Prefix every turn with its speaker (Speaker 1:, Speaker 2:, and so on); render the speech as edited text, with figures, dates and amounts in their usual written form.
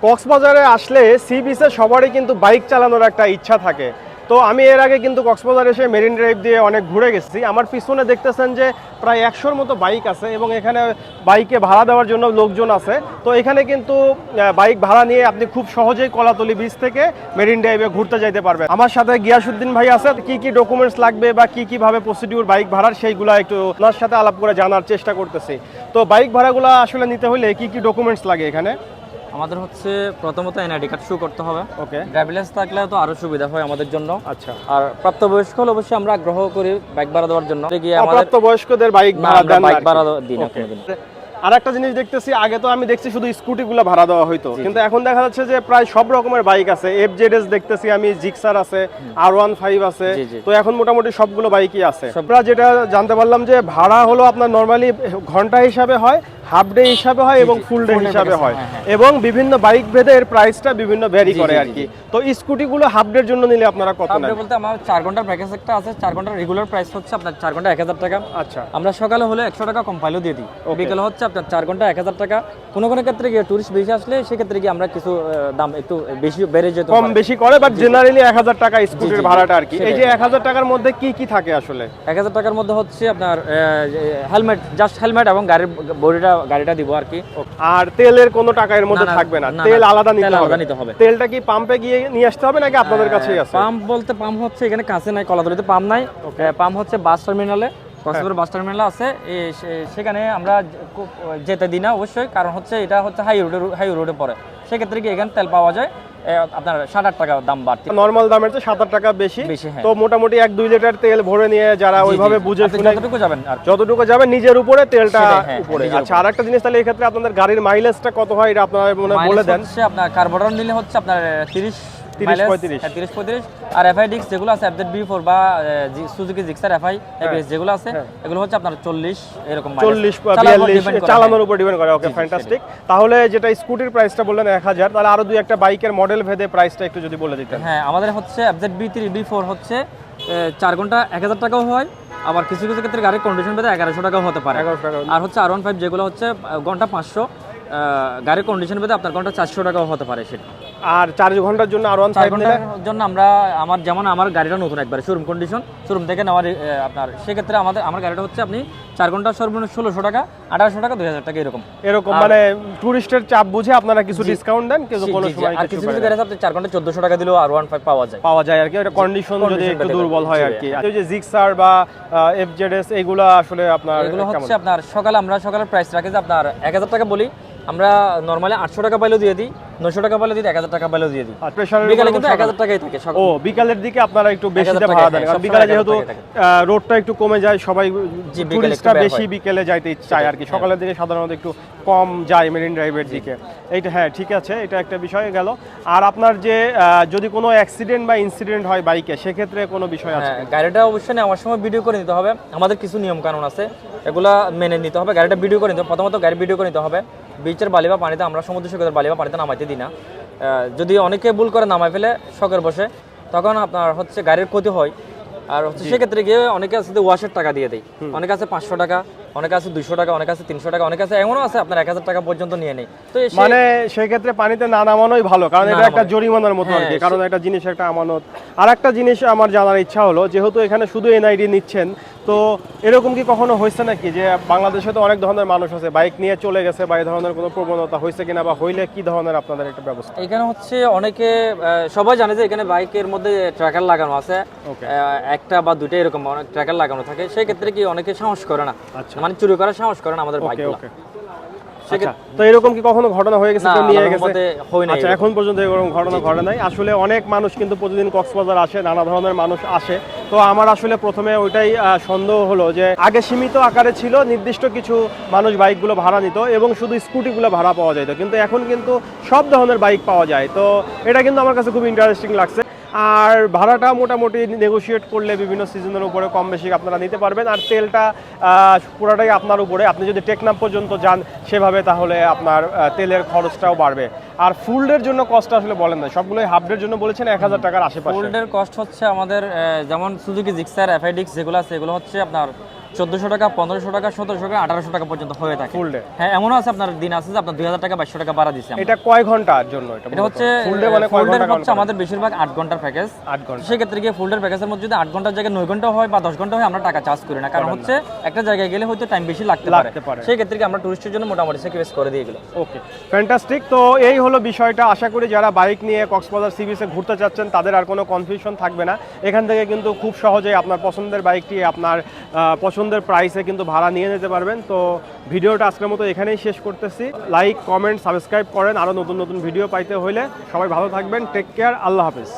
Speaker 1: কক্সবাজারে আসলে সি বিচে সবারই কিন্তু বাইক চালানোর একটা ইচ্ছা থাকে। তো আমি এর আগে কিন্তু কক্সবাজার এসে মেরিন ড্রাইভ দিয়ে অনেক ঘুরে গেছি। আমার পিছনে দেখতেছেন যে প্রায় 100-র মতো বাইক আছে এবং এখানে বাইকে ভাড়া দেওয়ার জন্য লোকজন আছে। তো এখানে কিন্তু বাইক ভাড়া নিয়ে আপনি খুব সহজেই কলাতলি বিচ থেকে মেরিন ড্রাইভে ঘুরতে যাইতে পারবেন। আমার সাথে গিয়াসউদ্দিন ভাই আছে, কি কি ডকুমেন্টস লাগবে বা কি কিভাবে প্রসিডিউর বাইক ভাড়ার সেইগুলো একটু ওনার সাথে আলাপ করে জানার চেষ্টা করতেছি। তো বাইক ভাড়াগুলো আসলে নিতে হলে কি কি ডকুমেন্টস লাগে এখানে?
Speaker 2: আমাদের হচ্ছে প্রথমত এনআইডি কার্ড শো করতে হবে।
Speaker 1: ওকে।
Speaker 2: ড্রাইভিং লাইসেন্স থাকলে তো আরো সুবিধা হয় আমাদের জন্য।
Speaker 1: আচ্ছা।
Speaker 2: আর প্রাপ্তবয়স্ক হলে অবশ্যই আমরা আগ্রহ করি বাইক ভাড়া দেওয়ার জন্য।
Speaker 1: অপ্রাপ্তবয়স্কদের বাইক ভাড়া দেন না?
Speaker 2: বাইক ভাড়া দিই না কোনোদিন।
Speaker 1: আর একটা জিনিস দেখতেছি, আগে তো আমি দেখছি শুধু স্কুটিগুলো ভাড়া দেওয়া হইতো, কিন্তু এখন দেখা যাচ্ছে যে প্রায় সব রকমের বাইক আছে। এফজেডএস দেখতেছি আমি, জিক্সার আছে, R15 আছে। তো এখন মোটামুটি সবগুলো বাইকই আছে। আমরা যেটা জানতে পারলাম যে ভাড়া হলো আপনার নরমালি ঘন্টা হিসাবে হয়, হাফ ডে হিসাবে হয় এবং ফুল ডে হিসাবে হয়, এবং বিভিন্ন বাইক ভেদে এর প্রাইসটা বিভিন্ন ভ্যারি করে আর কি। তো স্কুটিগুলো হাফ ডের জন্য নিলে আপনারা কত নেন?
Speaker 2: বলতে আমার 4 ঘন্টার প্যাকেজ একটা আছে। 4 ঘন্টার রেগুলার প্রাইস হচ্ছে আপনার 4 ঘন্টা 1000 টাকা।
Speaker 1: আচ্ছা।
Speaker 2: আমরা সকালে হলে 100 টাকা কম পাইলেও দিয়ে দিই। বিকেলে হচ্ছে আপনার 4 ঘন্টা 1000 টাকা। কোনো কোনো ক্ষেত্রে গিয়ে টুরিস্ট বেশি আসলে সেক্ষেত্রে গিয়ে আমরা কিছু দাম একটু বেশি বেড়ে যেতে
Speaker 1: কম বেশি করে, বাট জেনারেলি 1000 টাকা স্কুটির ভাড়াটা আর কি। এই যে 1000 টাকার মধ্যে কি কি থাকে আসলে?
Speaker 2: 1000 টাকার মধ্যে হচ্ছে আপনার হেলমেট, জাস্ট হেলমেট এবং গাড়ির গাড়িটা দিব আর কি।
Speaker 1: আর তেলের কোনো টাকা এর মধ্যে থাকবে না, তেল আলাদা নিতে হবে। তেলটা কি পাম্পে গিয়ে নিয়ে আসতে হবে নাকি আপনাদের কাছেই আছে?
Speaker 2: পাম্প বলতে পাম্প হচ্ছে এখানে কাছে নাই, কলাতলিতে পাম্প নাই। পাম্প হচ্ছে বাস টার্মিনালে, কক্সবাজার বাস টার্মিনালে আছে। সেখানে আমরা যেতে দিই না অবশ্যই, কারণ হচ্ছে এটা হচ্ছে হাই রোডে পড়ে। সেক্ষেত্রে কি এখানে তেল পাওয়া যায় আপনার 7-8 টাকা দাম বাড়তি।
Speaker 1: নরমাল দামের চেয়ে 7-8 টাকা বেশি।
Speaker 2: হ্যাঁ।
Speaker 1: তো মোটামুটি 1-2 লিটার তেল ভরে নিয়ে যারা ওইভাবে বুঝে শুনে যতটুকু যাবেন নিজের উপরে তেলটা উপরে। আচ্ছা, আরেকটা জিনিস তাহলে এই ক্ষেত্রে আপনাদের গাড়ির মাইলেজটা কত হয় এটা আপনারা বলে দেন।
Speaker 2: আপনার কার্বোরেটর নিলে হচ্ছে আপনার 30-35, আর এফআই ডিক্স যেগুলো আছে FZ-B4 বা সুজুকি জিক্সার এফআই এবিএস যেগুলো আছে এগুলো হচ্ছে আপনার 40 এরকম
Speaker 1: 40-42 চালানোর উপর ডিপেন্ড করে। ওকে, ফ্যান্টাস্টিক। তাহলে যেটা স্কুটির প্রাইসটা বললেন 1000, তাহলে আরো দুই একটা বাইকের মডেল ভেদে প্রাইসটা একটু যদি বলে দিতেন।
Speaker 2: হ্যাঁ, আমাদের হচ্ছে FZ-B3 B4 হচ্ছে 4 ঘন্টা 1000 টাকাও হয়, আবার কিছু কিছু ক্ষেত্রে গাড়ির কন্ডিশন ভেদে 1100 টাকাও হতে পারে। আর হচ্ছে R15 যেগুলো হচ্ছে ঘন্টা 500, গাড়ির কন্ডিশন ভেদে আপনার ঘন্টা 400 টাকাও হতে পারে সেটা।
Speaker 1: আর 4 ঘন্টার জন্য R15
Speaker 2: ঘন্টার জন্য আমরা আমার গাড়িটা নতুন একবারে শোরুম কন্ডিশন, শোরুম থেকে নেওয়ার আপনার সেক্ষেত্রে আমার গাড়িটা হচ্ছে আপনি 4 ঘন্টা সর্বনিম্ন 1600 টাকা, 1800 টাকা, 2000 টাকা এরকম
Speaker 1: মানে টুরিস্টের চাপ বুঝে আপনারা কিছু ডিসকাউন্ট দেন, কিছু কোনো সময়
Speaker 2: আর কিছু কিছু গাড়ি আপনি 4 ঘন্টা 1400 টাকা দিলেও R15 পাওয়া যায়
Speaker 1: আর কি। এটা কন্ডিশন যদি একটু দুর্বল হয় আর কি। এই যে জিক্সার বা এফজেডএস এগুলা আসলে
Speaker 2: এগুলো হচ্ছে আপনার সকালে প্রাইস রাখে যে আপনার 1000 টাকা বলি, আমরা নরমালি 800 টাকা পাইলেও দিয়ে দিই, 900 টাকা পাইলেও দিই, 1000 টাকা পাইলেও দিয়ে দিই। বিকালে কিন্তু 1000 টাকাই থাকে।
Speaker 1: বিকালের দিকে আপনারা একটু বেশিতে ভাড়া দেন, কারণ বিকালে যেহেতু রোডটা একটু কমে যায়, সবাই টুরিস্টরা বেশি বিকেলে যাইতে চায় আর কি। সকালের দিকে সাধারণত একটু কম যায় মেরিন ড্রাইভের দিকে। এইটা হ্যাঁ ঠিক আছে, এটা একটা বিষয় গেল। আর আপনার যে যদি কোনো অ্যাক্সিডেন্ট বা ইনসিডেন্ট হয় বাইকে, সেক্ষেত্রে কোনো বিষয় আছে?
Speaker 2: গাড়িটা অবশ্যই নেওয়ার সময় ভিডিও করে নিতে হবে। আমাদের কিছু নিয়ম কানুন আছে, এগুলা মেনে নিতে হবে। গাড়িটা ভিডিও করে নিতে হবে। প্রথমত গাড়ি ভিডিও করে নিতে হবে। বিচের বালি বা পানিতে, আমরা সমুদ্র সৈকতের বালি বা পানিতে নামাইতে দিই না। যদি অনেকে ভুল করে নামাই ফেলে শখের বসে, তখন আপনার হচ্ছে গাড়ির ক্ষতি হয়। আর হচ্ছে সেক্ষেত্রে গিয়ে অনেকে আছে ওয়াশের টাকা দিয়ে দেয়, অনেকে আছে 500 টাকা, অনেকে আছে 200 টাকা, অনেকে আছে 300 টাকা, অনেকে আছে এমনও আছে আপনার 1000 টাকা পর্যন্ত নিয়ে নেই। তো
Speaker 1: মানে সেই ক্ষেত্রে পানিতে না নামানোই ভালো, কারণ এটা একটা জরিমানার মতো আর কি, কারণ একটা জিনিস একটা আমানত। আর একটা জিনিস আমার জানার ইচ্ছা হলো, যেহেতু এখানে শুধু এনআইডি নিচ্ছেন, তো এরকম কি কখনো হয়েছে নাকি যে বাংলাদেশে তো অনেক ধরনের মানুষ আছে বাইক নিয়ে চলে গেছে, বা এই ধরনের কোনো প্রবণতা হয়েছে কিনা, বা হইলে কি ধরনের আপনাদের একটা ব্যবস্থা?
Speaker 2: এখানে হচ্ছে অনেকে সবাই জানে যে এখানে বাইকের মধ্যে ট্র্যাকার লাগানো আছে, একটা বা দুটো এরকম অনেক ট্র্যাকার লাগানো থাকে। সেই ক্ষেত্রে কি অনেকে সাহস করে না, মানে চুরি করার সাহস করে না আমাদের বাইকগুলো।
Speaker 1: তো এরকম কি কখনো ঘটনা হয়ে গেছে, নিয়ে গেছে? আচ্ছা, এখন পর্যন্ত এরকম ঘটনা ঘটে নাই। আসলে অনেক মানুষ কিন্তু প্রতিদিন কক্সবাজার আসে, নানা ধরনের মানুষ আসে। তো আমার আসলে প্রথমে ওইটাই সন্দেহ হলো যে আগে সীমিত আকারে ছিল, নির্দিষ্ট কিছু মানুষ বাইকগুলো ভাড়া নিত এবং শুধু স্কুটিগুলো ভাড়া পাওয়া যেত, কিন্তু এখন কিন্তু সব ধরনের বাইক পাওয়া যায়। তো এটা কিন্তু আমার কাছে খুব ইন্টারেস্টিং লাগছে। আর ভাড়াটা মোটামুটি নেগোশিয়েট করলে বিভিন্ন সিজনের উপরে কম বেশি আপনারা নিতে পারবেন। আর তেলটা পুরোটাই আপনার উপরে, আপনি যদি টেকনাফ পর্যন্ত যান সেভাবে, তাহলে আপনার তেলের খরচটাও বাড়বে। আর ফুলডের জন্য কষ্ট আসলে বলেন না, সবগুলোই হাফডের জন্য বলেছেন 1000 টাকার আশেপাশে।
Speaker 2: ফুলডের কস্ট হচ্ছে আমাদের যেমন সুজুকি জিক্সার এফআইডিক্স যেগুলো আছে এগুলো হচ্ছে আপনার 1400 টাকা, 1500 টাকা, 1700 টাকা, 1800 টাকা পর্যন্ত হয়ে থাকে।
Speaker 1: ফুল ডে
Speaker 2: হ্যাঁ, এমনও আছে আপনার দিন আছে যে আপনার 2000 টাকা, 2200 টাকা ভাড়া দিচ্ছে।
Speaker 1: এটা কয় ঘন্টার জন্য?
Speaker 2: এটা হচ্ছে
Speaker 1: ফুল ডে মানে কয়
Speaker 2: ফুলডের
Speaker 1: ঘন্টা?
Speaker 2: হচ্ছে আমাদের বেশিরভাগ 8 ঘন্টার প্যাকেজ।
Speaker 1: 8 ঘন্টা।
Speaker 2: সেক্ষেত্রে গিয়ে ফুলডের প্যাকেজের মধ্যে যদি 8 ঘন্টার জায়গায় 9 ঘন্টা হয় বা 10 ঘন্টা হয় আমরা টাকা চার্জ করি না, কারণ হচ্ছে একটা জায়গায় গেলে হয়তো টাইম বেশি লাগতে পারে। সেই ক্ষেত্রে আমরা টুরিস্টের জন্য মোটামুটি স্যাক্রিফাইস করে দিয়ে গেল।
Speaker 1: ওকে, ফ্যান্টাস্টিক। তো এই হলো বিষয়টা। আশা করি যারা বাইক নিয়ে কক্সবাজার সি বিচে ঘুরতে চাচ্ছেন তাদের আর কোনো কনফিউশন থাকবে না। এখান থেকে কিন্তু খুব সহজেই আপনার পছন্দের বাইকটি আপনার পছন্দের প্রাইসে কিন্তু ভাড়া নিয়ে যেতে পারবেন। তো ভিডিওটা আজকের মতো এখানেই শেষ করতেছি। লাইক, কমেন্ট, সাবস্ক্রাইব করেন আরও নতুন নতুন ভিডিও পাইতে হলে। সবাই ভালো থাকবেন, টেক কেয়ার, আল্লাহ হাফেজ।